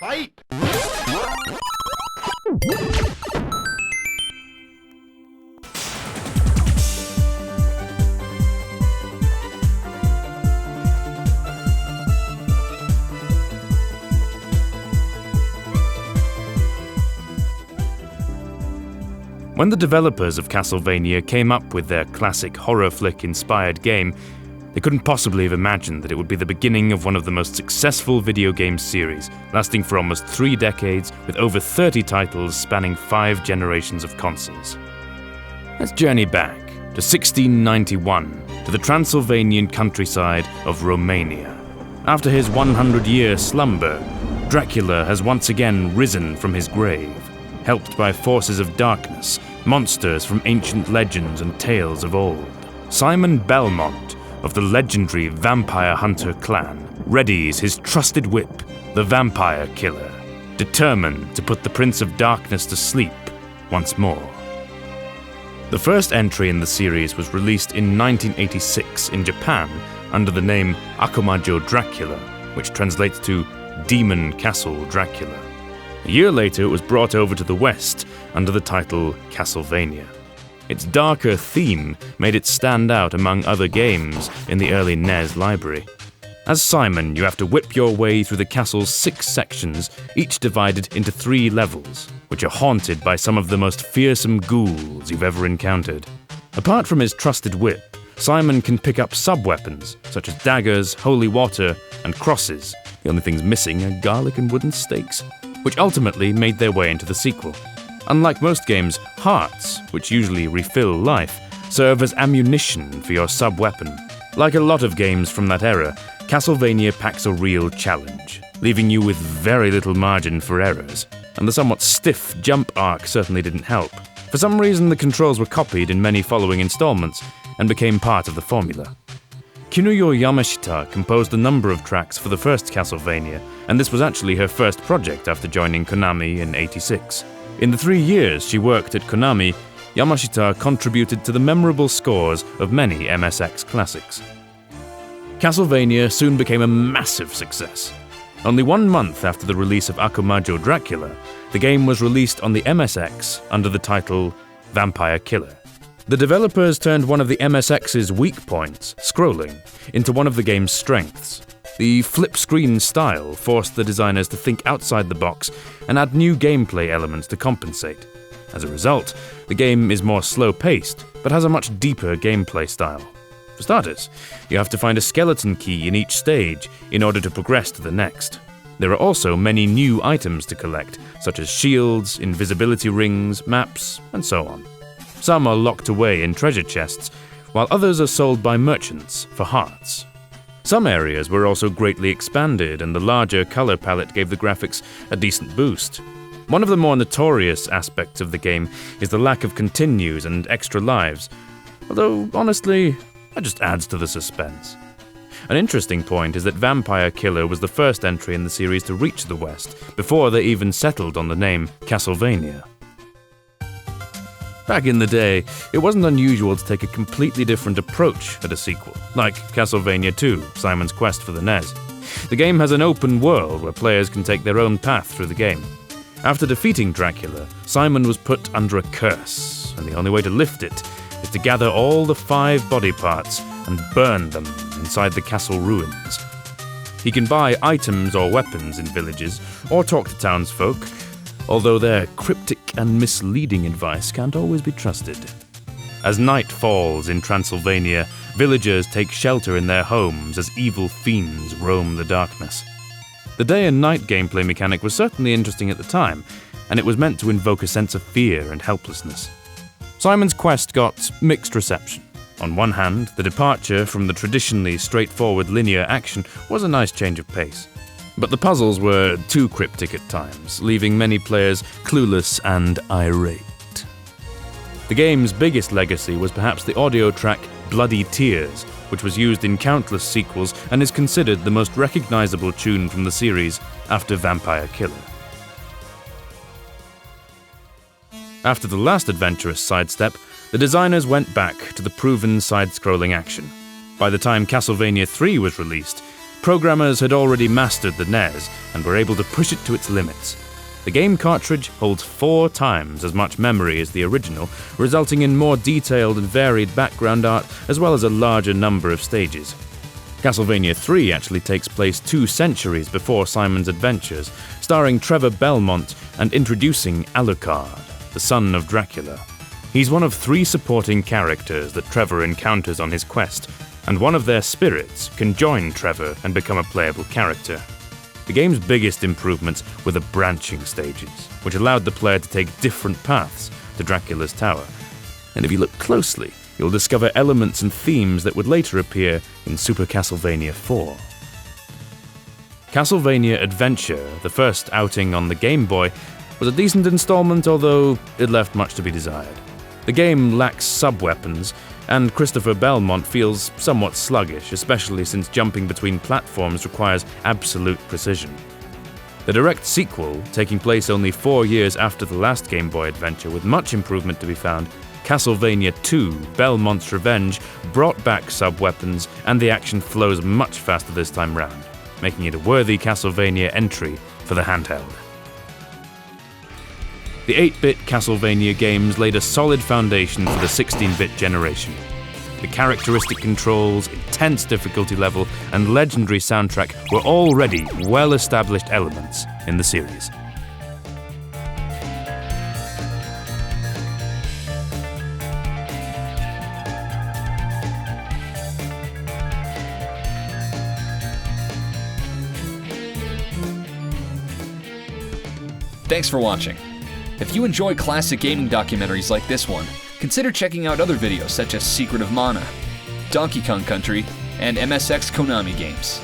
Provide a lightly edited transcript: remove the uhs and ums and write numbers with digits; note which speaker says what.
Speaker 1: Fight!
Speaker 2: When the developers of Castlevania came up with their classic horror flick-inspired game, they couldn't possibly have imagined that it would be the beginning of one of the most successful video game series, lasting for almost 3 decades with over 30 titles spanning 5 generations of consoles. Let's journey back to 1691, to the Transylvanian countryside of Romania. After his 100-year slumber, Dracula has once again risen from his grave, helped by forces of darkness, monsters from ancient legends and tales of old. Simon Belmont, of the legendary vampire hunter clan, readies his trusted whip, the Vampire Killer, determined to put the Prince of Darkness to sleep once more. The first entry in the series was released in 1986 in Japan under the name Akuma Dracula, which translates to Demon Castle Dracula. A year later, it was brought over to the West under the title Castlevania. Its darker theme made it stand out among other games in the early NES library. As Simon, you have to whip your way through the castle's 6 sections, each divided into 3 levels, which are haunted by some of the most fearsome ghouls you've ever encountered. Apart from his trusted whip, Simon can pick up sub-weapons, such as daggers, holy water, and crosses. The only things missing are garlic and wooden stakes, which ultimately made their way into the sequel. Unlike most games, hearts, which usually refill life, serve as ammunition for your sub-weapon. Like a lot of games from that era, Castlevania packs a real challenge, leaving you with very little margin for errors, and the somewhat stiff jump arc certainly didn't help. For some reason, the controls were copied in many following installments and became part of the formula. Kinuyo Yamashita composed a number of tracks for the first Castlevania, and this was actually her first project after joining Konami in '86. In the 3 years she worked at Konami, Yamashita contributed to the memorable scores of many MSX classics. Castlevania soon became a massive success. Only 1 month after the release of Akuma Dracula, the game was released on the MSX under the title Vampire Killer. The developers turned one of the MSX's weak points, scrolling, into one of the game's strengths. The flip-screen style forced the designers to think outside the box and add new gameplay elements to compensate. As a result, the game is more slow-paced, but has a much deeper gameplay style. For starters, you have to find a skeleton key in each stage in order to progress to the next. There are also many new items to collect, such as shields, invisibility rings, maps, and so on. Some are locked away in treasure chests, while others are sold by merchants for hearts. Some areas were also greatly expanded, and the larger color palette gave the graphics a decent boost. One of the more notorious aspects of the game is the lack of continues and extra lives, although, honestly, that just adds to the suspense. An interesting point is that Vampire Killer was the first entry in the series to reach the West, before they even settled on the name Castlevania. Back in the day, it wasn't unusual to take a completely different approach at a sequel, like Castlevania II, Simon's Quest for the NES. The game has an open world where players can take their own path through the game. After defeating Dracula, Simon was put under a curse, and the only way to lift it is to gather all the 5 body parts and burn them inside the castle ruins. He can buy items or weapons in villages, or talk to townsfolk, although their cryptic and misleading advice can't always be trusted. As night falls in Transylvania, villagers take shelter in their homes as evil fiends roam the darkness. The day and night gameplay mechanic was certainly interesting at the time, and it was meant to invoke a sense of fear and helplessness. Simon's Quest got mixed reception. On one hand, the departure from the traditionally straightforward linear action was a nice change of pace. But the puzzles were too cryptic at times, leaving many players clueless and irate. The game's biggest legacy was perhaps the audio track Bloody Tears, which was used in countless sequels and is considered the most recognizable tune from the series after Vampire Killer. After the last adventurous sidestep, the designers went back to the proven side-scrolling action. By the time Castlevania III was released, Programmers had already mastered the NES and were able to push it to its limits. The game cartridge holds 4 times as much memory as the original, resulting in more detailed and varied background art as well as a larger number of stages. Castlevania III actually takes place 2 centuries before Simon's adventures, starring Trevor Belmont and introducing Alucard, the son of Dracula. He's one of 3 supporting characters that Trevor encounters on his quest, and one of their spirits can join Trevor and become a playable character. The game's biggest improvements were the branching stages, which allowed the player to take different paths to Dracula's tower. And if you look closely, you'll discover elements and themes that would later appear in Super Castlevania IV. Castlevania Adventure, the first outing on the Gameboy, was a decent installment, although it left much to be desired. The game lacks sub-weapons, and Christopher Belmont feels somewhat sluggish, especially since jumping between platforms requires absolute precision. The direct sequel, taking place only 4 years after the last Game Boy adventure with much improvement to be found, Castlevania II, Belmont's Revenge, brought back sub-weapons, and the action flows much faster this time round, making it a worthy Castlevania entry for the handheld. The 8-bit Castlevania games laid a solid foundation for the 16-bit generation. The characteristic controls, intense difficulty level, and legendary soundtrack were already well-established elements in the series.
Speaker 1: Thanks for watching. If you enjoy classic gaming documentaries like this one, consider checking out other videos such as Secret of Mana, Donkey Kong Country, and MSX Konami games.